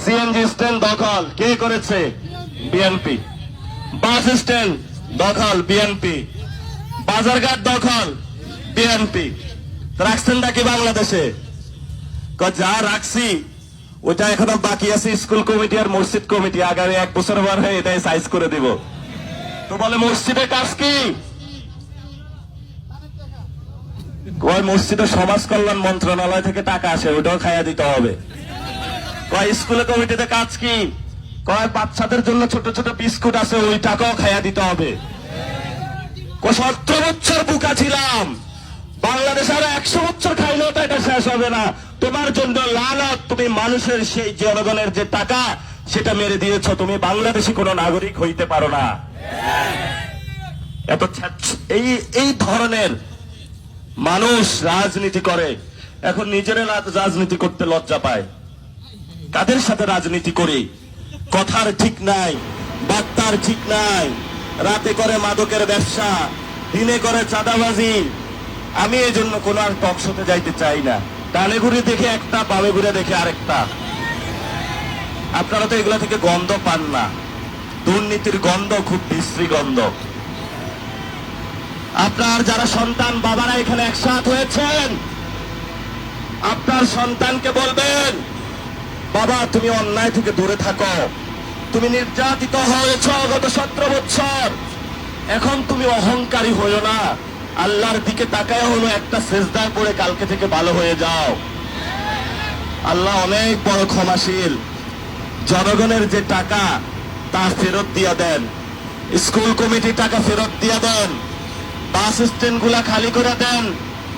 CNG stand দখল কে করেছে? BNP. Bus stand দখল বিএনপি। বাজারঘাট দখল বিএনপি। রাখছেন নাকি বাংলাদেশে? যা রাখছি ওটা এখনো বাকি আছে স্কুল কমিটি আর মসজিদ কমিটি, আগামী 1 বছর পর হয়ে এটাই সাইজ করে দিব। তো বলে মসজিদের কাজ কি? কয় মসজিদের সমাজ কল্যাণ মন্ত্রণালয় থেকে টাকা আসে, ওটাও খাইয়া দিতে হবে। কয় স্কুলের কমিটিতে কাজ কি? কয় বাচ্চাদের জন্য ছোট ছোট বিস্কুট আছে, ওই টাকাও খাইয়া দিতে হবে। 17 বছর বুকা ছিলাম, বাংলাদেশ আর 100 বছর খাইলেও তো এটা শেষ হবে না। তোমার জন্য লানত, তুমি মানুষের সেই জনগণের যে টাকা সেটা মেরে দিয়েছ, তুমি বাংলাদেশি কোন নাগরিক হইতে পারো না। এত এই ধরনের মানুষ রাজনীতি করে, এখন নিজেরা রাজনীতি করতে লজ্জা পায়। কাদের সাথে রাজনীতি করি? কথার ঠিক নাই, বার্তার ঠিক নাই। রাতে করে মাদকের ব্যবসা, দিনে করে চাঁদাবাজি। আমি এই জন্য কোন আর টক শোতে যাইতে চাই না। ডানে ঘুরে দেখে একটা, বামে ঘুরে দেখে আরেকটা। আপনারা তো এগুলা থেকে গন্ধ পান না। দুর্নীতির গন্ধ খুব বিশ্রী গন্ধ। আপনার যারা সন্তান বাবারা এখানে একসাথ হয়েছেন, আপনার সন্তানকে বলবেন, বাবা তুমি অন্যায় থেকে দূরে থাকো। তুমি নির্যাতিত হয়েছ গত 17 বছর, এখন তুমি অহংকারী হইও না। আল্লাহর দিকে তাকায় হলো একটা সেজদায় পড়ে কালকে থেকে ভালো হয়ে যাও। আল্লাহ অনেক বড় ক্ষমাশীল। জনগণের যে টাকা তা ফেরত দিয়া দেন, স্কুল কমিটি টাকা ফেরত দিয়া দেন, বাস স্ট্যান্ড গুলা খালি করে দেন।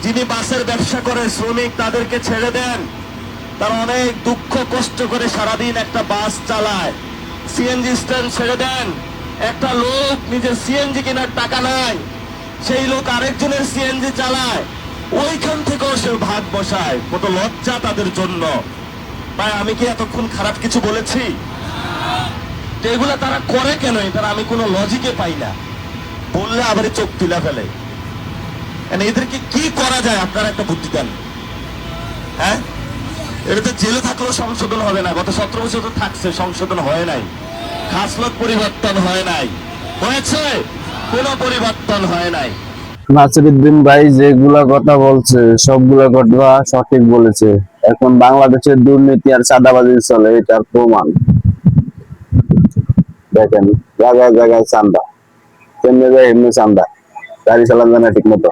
যিনি বাসের ব্যবসা করে শ্রমিক তাদেরকে ছেড়ে দেন, তারা অনেক দুঃখ কষ্ট করে সারাদিন একটা বাস চালায়। সিএনজি স্ট্যান্ড ছেড়ে দেন। একটা লোক নিজের সিএনজি কেনার টাকা নাই, সেই লোক আরেকজনের সিএনজি চালায়, ওইখান থেকেও সে ভাগ বসায়। কত লজ্জা তাদের জন্য। ভাই আমি কি এতক্ষণ খারাপ কিছু বলেছি? এগুলা তারা করে কেন? তারা আমি কোনো লজিকে পাই না। বললে আবার চোখ তুলে ফেলে। এদেরকে কি করা যায় আপনারা একটা বুদ্ধি দেন। হ্যাঁ, এটাতে জেলে থাকলেও সংশোধন হবে না। গত 17 বছর তো থাকছে, সংশোধন হয় নাই। খাসলত পরিবর্তন হয় নাই। হয়েছে? কোন পরিবর্তন হয় নাই। নাসিরউদ্দিন ভাই যেগুলা কথা বলছে সবগুলা কথা সঠিক বলেছে। এখন বাংলাদেশের দুর্নীতি আর চাঁদাবাজি চলে, এটার প্রমাণ দেখেন। জায়গায় জায়গায় চান্দা, কেমনে যায় এমনি চান্দা, গাড়ি চালান যায় না ঠিক মতো।